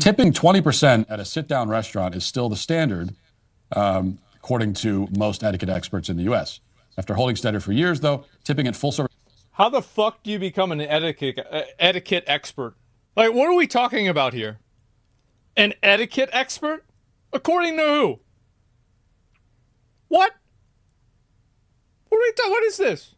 Tipping 20% at a sit-down restaurant is still the standard, according to most etiquette experts in the U.S. After holding steady for years, though, tipping at full-service... How the fuck do you become an etiquette expert? Like, what are we talking about here? An etiquette expert? According to who? What? What is this?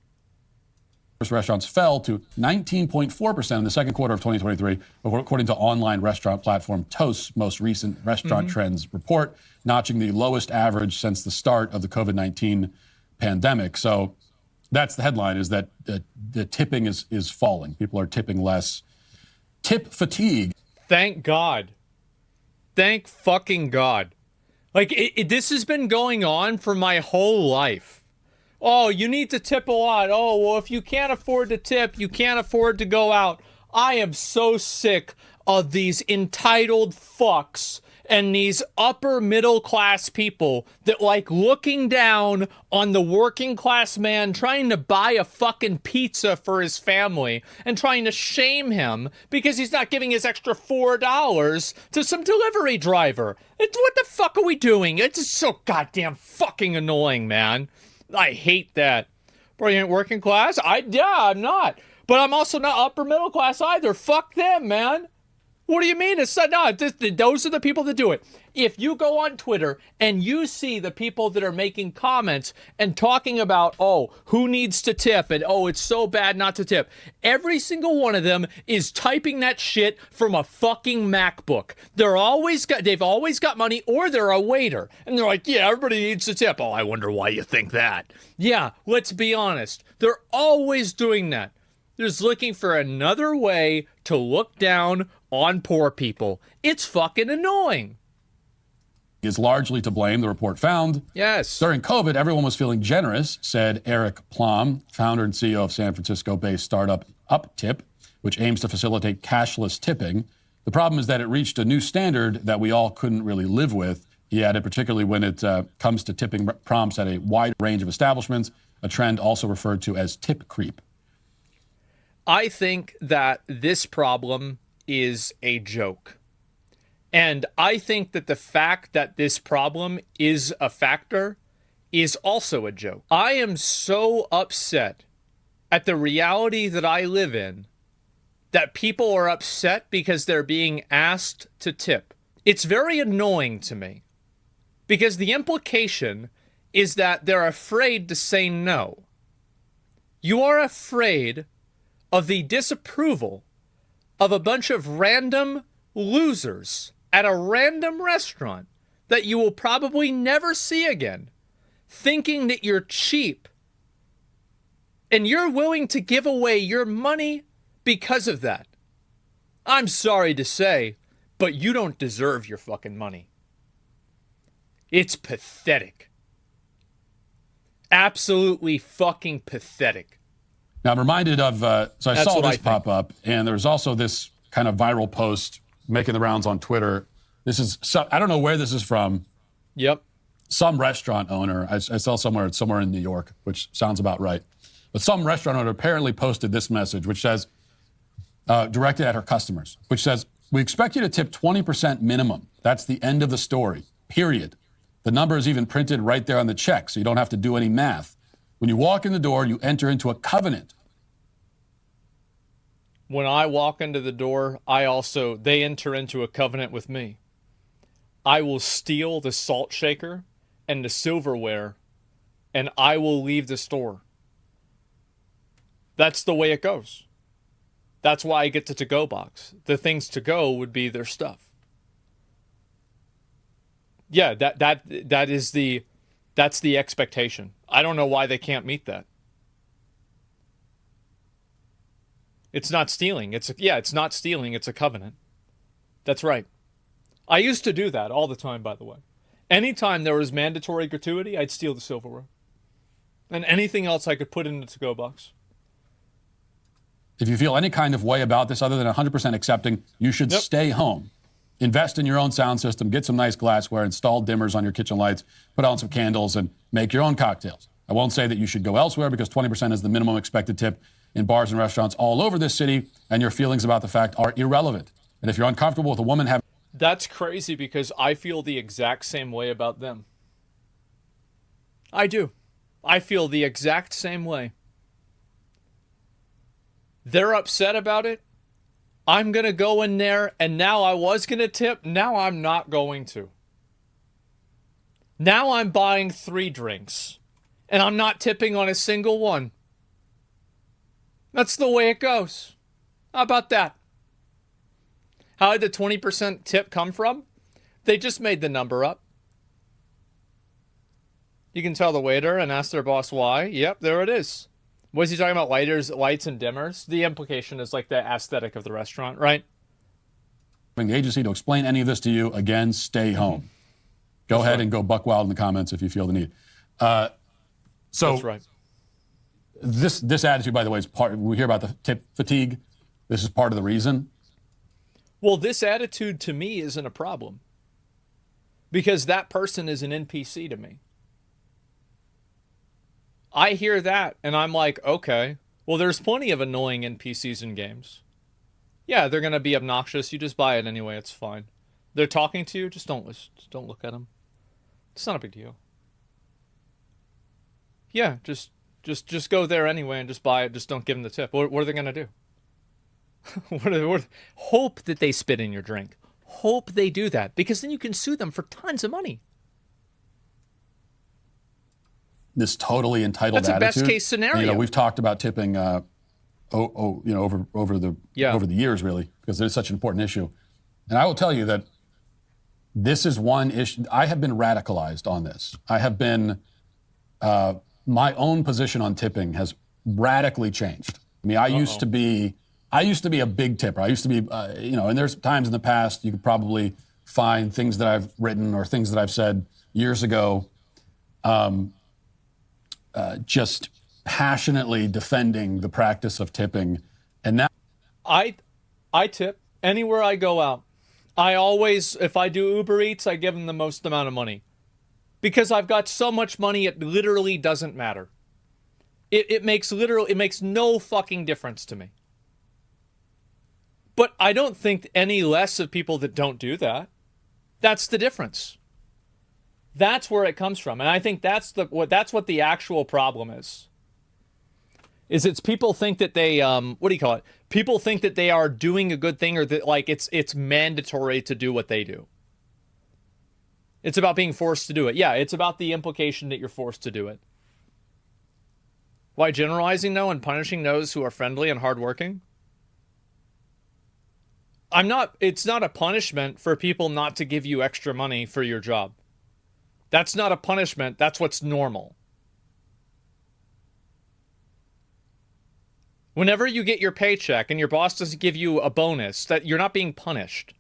Restaurants fell to 19.4% in the second quarter of 2023, according to online restaurant platform Toast's most recent restaurant trends report, notching the lowest average since the start of the COVID-19 pandemic. So that's the headline, is that the tipping is falling. People are tipping less. Tip fatigue. Thank God. Thank fucking God. Like, this has been going on for my whole life. Oh, you need to tip a lot. Oh, well, if you can't afford to tip, you can't afford to go out. I am so sick of these entitled fucks and these upper middle class people that like looking down on the working class man trying to buy a fucking pizza for his family and trying to shame him because he's not giving his extra $4 to some delivery driver. What the fuck are we doing? It's just so goddamn fucking annoying, man. I hate that. Bro, you ain't working class? Yeah, I'm not. But I'm also not upper middle class either. Fuck them, man. What do you mean? Those are the people that do it. If you go on Twitter and you see the people that are making comments and talking about, oh, who needs to tip and, oh, it's so bad not to tip. Every single one of them is typing that shit from a fucking MacBook. They've always got money, or they're a waiter. And they're like, yeah, everybody needs to tip. Oh, I wonder why you think that. Yeah, let's be honest. They're always doing that. They're just looking for another way to look down on poor people. It's fucking annoying. Is largely to blame, the report found. Yes. During COVID, everyone was feeling generous, said Eric Plum, founder and CEO of San Francisco-based startup UpTip, which aims to facilitate cashless tipping. The problem is that it reached a new standard that we all couldn't really live with. He added, particularly when it comes to tipping prompts at a wide range of establishments, a trend also referred to as tip creep. I think that this problem is a joke. And I think that the fact that this problem is a factor is also a joke. I am so upset at the reality that I live in that people are upset because they're being asked to tip. It's very annoying to me because the implication is that they're afraid to say no. You are afraid of the disapproval of a bunch of random losers at a random restaurant that you will probably never see again, thinking that you're cheap and you're willing to give away your money because of that. I'm sorry to say, but you don't deserve your fucking money. It's pathetic. Absolutely fucking pathetic. Now, I'm reminded of, so I saw this pop up, and there's also this kind of viral post making the rounds on Twitter. This is, I don't know where this is from. Yep. Some restaurant owner, I saw somewhere in New York, which sounds about right. But some restaurant owner apparently posted this message, which says, directed at her customers, which says, we expect you to tip 20% minimum. That's the end of the story, period. The number is even printed right there on the check, so you don't have to do any math. When you walk in the door, you enter into a covenant. When I walk into the door, they enter into a covenant with me. I will steal the salt shaker and the silverware, and I will leave the store. That's the way it goes. That's why I get the to-go box. The things to go would be their stuff. Yeah, that's the expectation. I don't know why they can't meet that. It's not stealing. It's not stealing. It's a covenant. That's right. I used to do that all the time, by the way. Anytime there was mandatory gratuity, I'd steal the silverware. And anything else I could put in the to-go box. If you feel any kind of way about this other than 100% accepting, you should stay home. Invest in your own sound system, get some nice glassware, install dimmers on your kitchen lights, put on some candles, and make your own cocktails. I won't say that you should go elsewhere because 20% is the minimum expected tip in bars and restaurants all over this city, and your feelings about the fact are irrelevant. And if you're uncomfortable with a woman having... That's crazy because I feel the exact same way about them. I do. I feel the exact same way. They're upset about it. I'm going to go in there, and now I was going to tip. Now I'm not going to. Now I'm buying 3 drinks, and I'm not tipping on a single one. That's the way it goes. How about that? How did the 20% tip come from? They just made the number up. You can tell the waiter and ask their boss why. Yep, there it is. Was he talking about lights and dimmers? The implication is like the aesthetic of the restaurant, right? The agency to explain any of this to you, again, stay home. Go ahead and go buck wild in the comments if you feel the need. So That's right. This attitude, by the way, is part. We hear about the tip fatigue. This is part of the reason. Well, this attitude to me isn't a problem because that person is an NPC to me. I hear that and I'm like, okay, well, there's plenty of annoying NPCs in games. Yeah, they're going to be obnoxious. You just buy it anyway. It's fine. They're talking to you. Just don't listen. Just don't look at them. It's not a big deal. Yeah, just go there anyway and just buy it. Just don't give them the tip. What are they going to do? Hope that they spit in your drink. Hope they do that because then you can sue them for tons of money. This totally entitled That's a attitude. best case scenario. And, we've talked about tipping, over the years, really, because it is such an important issue. And I will tell you that this is one issue. I have been radicalized on this. I have been, my own position on tipping has radically changed. I mean, I used to be a big tipper. I used to be, and there's times in the past you could probably find things that I've written or things that I've said years ago, just passionately defending the practice of tipping. And now I tip anywhere I go out. I always, if I do Uber Eats, I give them the most amount of money. Because I've got so much money, it literally doesn't matter. It makes no fucking difference to me. But I don't think any less of people that don't do that. That's the difference. That's where it comes from. And I think that's what the actual problem is. It's people think that they, people think that they are doing a good thing or that like it's mandatory to do what they do. It's about being forced to do it. Yeah, it's about the implication that you're forced to do it. Why generalizing though and punishing those who are friendly and hardworking? It's not a punishment for people not to give you extra money for your job. That's not a punishment. That's what's normal. Whenever you get your paycheck and your boss doesn't give you a bonus, that you're not being punished.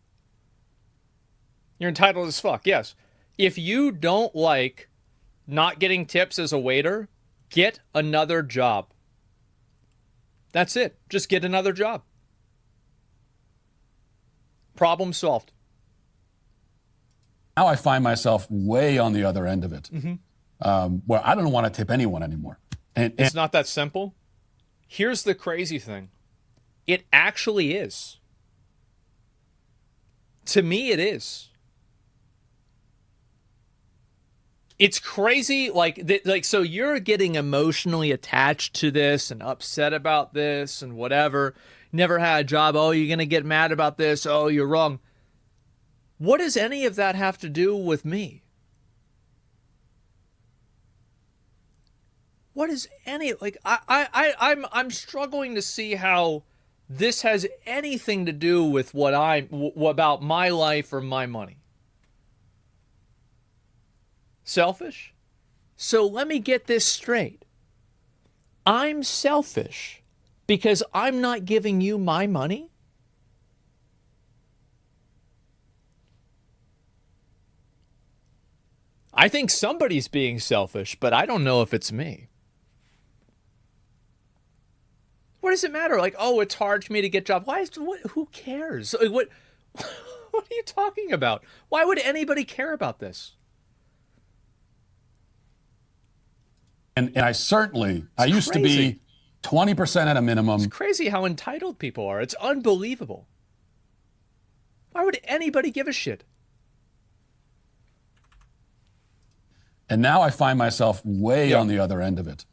You're entitled as fuck, yes. If you don't like not getting tips as a waiter, get another job. That's it. Just get another job. Problem solved. I find myself way on the other end of it, where I don't want to tip anyone anymore. And it's not that simple. Here's the crazy thing. It actually is. To me, it is. It's crazy. So you're getting emotionally attached to this and upset about this and whatever. Never had a job. Oh, you're going to get mad about this. Oh, you're wrong. What does any of that have to do with me? What is any, I'm struggling to see how this has anything to do with about my life or my money. Selfish? So let me get this straight. I'm selfish because I'm not giving you my money? I think somebody's being selfish, but I don't know if it's me. What does it matter? It's hard for me to get jobs. Who cares? What are you talking about? Why would anybody care about this? And I used to be 20% at a minimum. It's crazy how entitled people are. It's unbelievable. Why would anybody give a shit? And now I find myself way on the other end of it,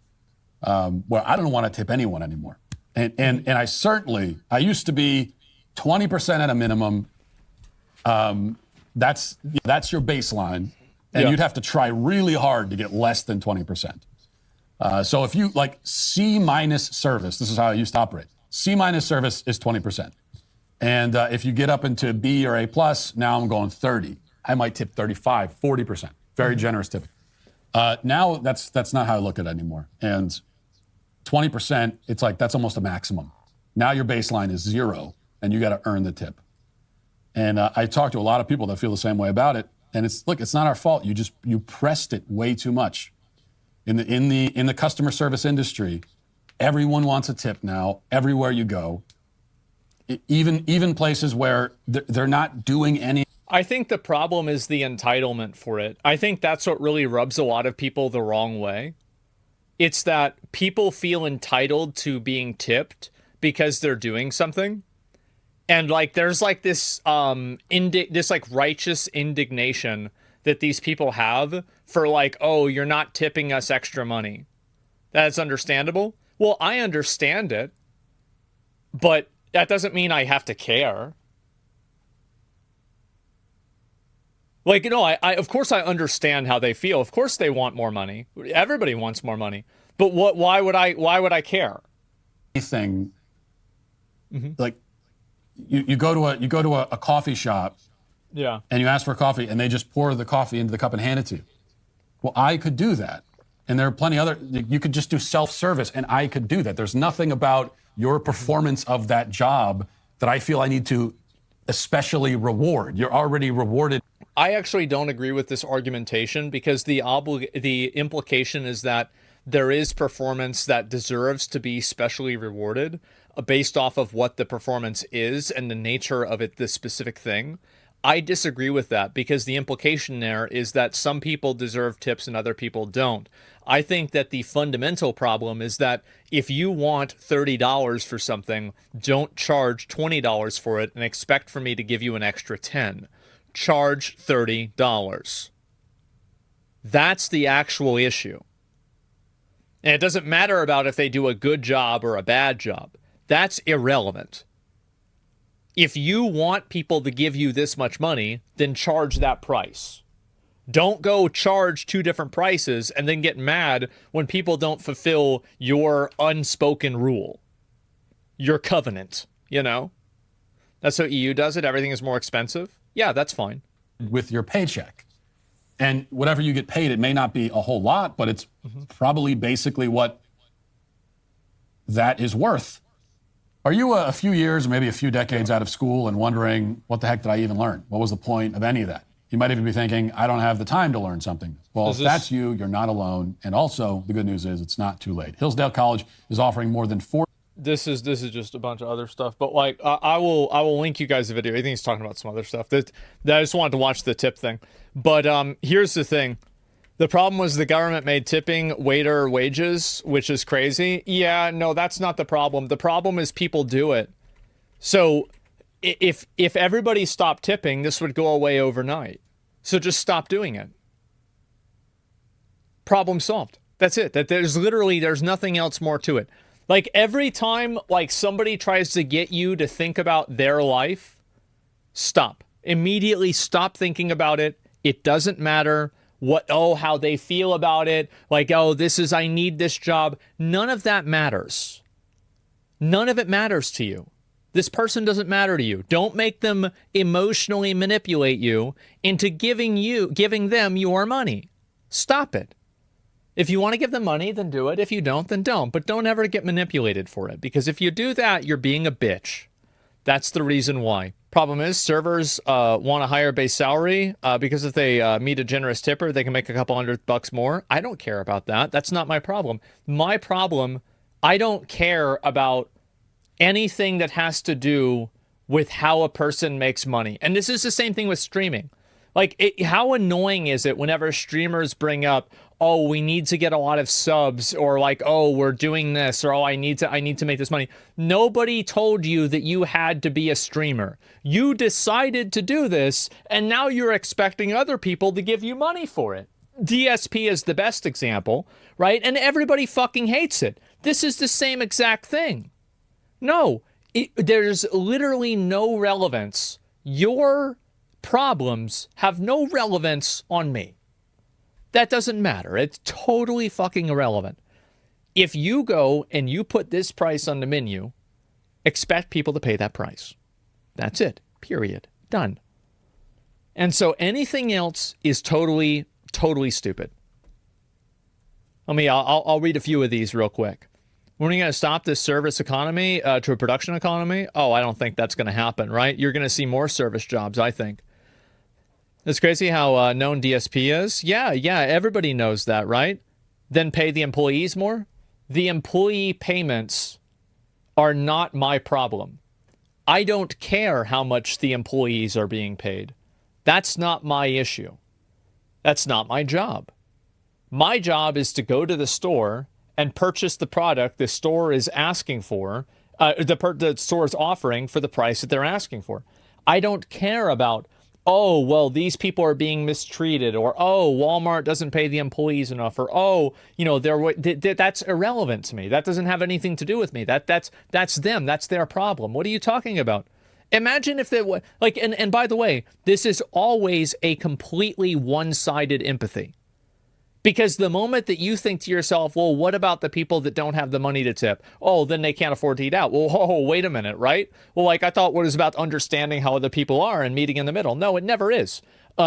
where I don't want to tip anyone anymore. And I used to be 20% at a minimum. That's your baseline. And you'd have to try really hard to get less than 20%. So if you like C minus service, this is how I used to operate. C minus service is 20%. And if you get up into B or A plus, now I'm going 30. I might tip 35, 40%. Very generous tipping. Now that's not how I look at it anymore. And 20%, it's like that's almost a maximum. Now your baseline is 0, and you got to earn the tip. And I talk to a lot of people that feel the same way about it. And it's not our fault. You pressed it way too much. In the customer service industry, everyone wants a tip now. Everywhere you go, even places where they're not doing any. I think the problem is the entitlement for it. I think that's what really rubs a lot of people the wrong way. It's that people feel entitled to being tipped because they're doing something. And like there's like this this like righteous indignation that these people have for like, oh, you're not tipping us extra money. That's understandable. Well, I understand it, but that doesn't mean I have to care. Like, you know, I of course I understand how they feel. Of course they want more money. Everybody wants more money. But why would I care? Anything like you go to a coffee shop, and you ask for a coffee, and they just pour the coffee into the cup and hand it to you. Well, I could do that, and there are plenty other. You could just do self-service, and I could do that. There's nothing about your performance of that job that I feel I need to especially reward. You're already rewarded. I actually don't agree with this argumentation because the implication is that there is performance that deserves to be specially rewarded based off of what the performance is and the nature of it, this specific thing. I disagree with that because the implication there is that some people deserve tips and other people don't. I think that the fundamental problem is that if you want $30 for something, don't charge $20 for it and expect for me to give you an extra $10. Charge $30. That's the actual issue. And it doesn't matter about if they do a good job or a bad job. That's irrelevant. If you want people to give you this much money, then charge that price. Don't go charge 2 different prices and then get mad when people don't fulfill your unspoken rule, your covenant, you know? That's how EU does it. Everything is more expensive. Yeah, that's fine. With your paycheck. And whatever you get paid, it may not be a whole lot, but it's probably basically what that is worth. Are you a few years, maybe a few decades out of school and wondering, what the heck did I even learn? What was the point of any of that? You might even be thinking, I don't have the time to learn something. Well, if that's you, you're not alone. And also, the good news is it's not too late. Hillsdale College is offering more than 4. This is just a bunch of other stuff, but like I will link you guys a video. I think he's talking about some other stuff. That I just wanted to watch the tip thing. But here's the thing. The problem was the government made tipping waiter wages, which is crazy. Yeah, no, that's not the problem. The problem is people do it. So if everybody stopped tipping, this would go away overnight. So just stop doing it. Problem solved. That's it. There's nothing else more to it. Like every time like somebody tries to get you to think about their life, stop. Immediately stop thinking about it. It doesn't matter how they feel about it. Like, I need this job. None of that matters. None of it matters to you. This person doesn't matter to you. Don't make them emotionally manipulate you into giving them your money. Stop it. If you want to give them money, then do it. If you don't, then don't. But don't ever get manipulated for it. Because if you do that, you're being a bitch. That's the reason why. Problem is, servers want a higher base salary because if they meet a generous tipper, they can make a couple $100 more. I don't care about that. That's not my problem. My problem, I don't care about anything that has to do with how a person makes money. And this is the same thing with streaming. Like, how annoying is it whenever streamers bring up, oh, we need to get a lot of subs, or like, oh, we're doing this, or oh, I need to make this money. Nobody told you that you had to be a streamer. You decided to do this, and now you're expecting other people to give you money for it. DSP is the best example, right? And everybody fucking hates it. This is the same exact thing. No, there's literally no relevance. Your problems have no relevance on me. That doesn't matter. It's totally fucking irrelevant. If you go and you put this price on the menu, expect people to pay that price. That's it. Period. Done. And so anything else is totally stupid. I'll read a few of these real quick. When are you going to stop this service economy to a production economy? Oh, I don't think that's going to happen, right? You're going to see more service jobs, I think. It's crazy how known DSP is. Yeah, everybody knows that, right? Then pay the employees more? The employee payments are not my problem. I don't care how much the employees are being paid. That's not my issue. That's not my job. My job is to go to the store and purchase the product the store is asking for, the store is offering for the price that they're asking for. I don't care about, oh, well, these people are being mistreated, or, oh, Walmart doesn't pay the employees enough, or, oh, that's irrelevant to me. That doesn't have anything to do with me. That's them. That's their problem. What are you talking about? Imagine if they were, like, and by the way, this is always a completely one-sided empathy. Because the moment that you think to yourself, well, what about the people that don't have the money to tip? Oh, then they can't afford to eat out. Well, oh, wait a minute, right? Well, like, I thought what is about understanding how other people are and meeting in the middle. No, it never is.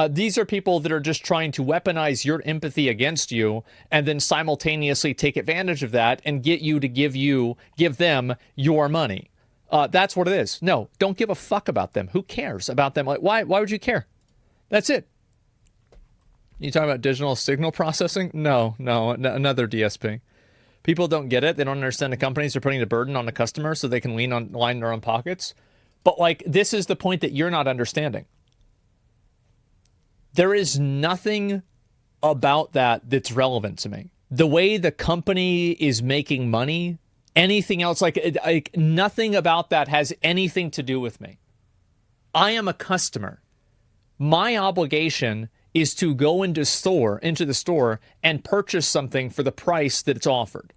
These are people that are just trying to weaponize your empathy against you and then simultaneously take advantage of that and get you to give them your money. That's what it is. No, don't give a fuck about them. Who cares about them? Like, why would you care? That's it. You talking about digital signal processing? No, another DSP. People don't get it. They don't understand the companies are putting the burden on the customer so they can line their own pockets. But like, this is the point that you're not understanding. There is nothing about that that's relevant to me. The way the company is making money, anything else, like nothing about that has anything to do with me. I am a customer. My obligation is to go into the store and purchase something for the price that it's offered.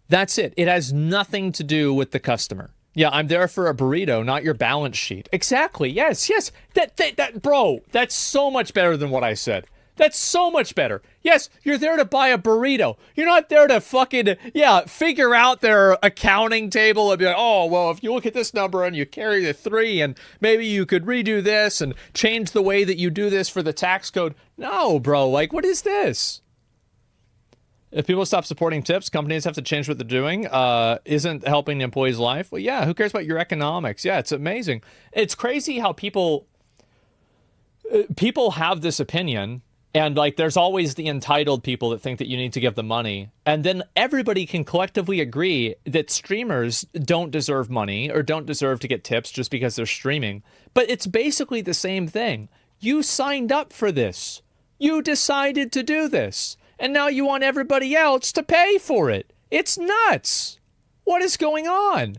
That's it. It has nothing to do with the customer. Yeah, I'm there for a burrito, not your balance sheet. Exactly. Yes. That bro, that's so much better than what I said. That's so much better. Yes, you're there to buy a burrito. You're not there to fucking, figure out their accounting table and be like, oh, well, if you look at this number and you carry the 3 and maybe you could redo this and change the way that you do this for the tax code. No, bro, like, what is this? If people stop supporting tips, companies have to change what they're doing. Isn't helping the employee's life? Well, yeah, who cares about your economics? Yeah, it's amazing. It's crazy how people have this opinion. And like, there's always the entitled people that think that you need to give them money. And then everybody can collectively agree that streamers don't deserve money or don't deserve to get tips just because they're streaming. But it's basically the same thing. You signed up for this. You decided to do this. And now you want everybody else to pay for it. It's nuts. What is going on?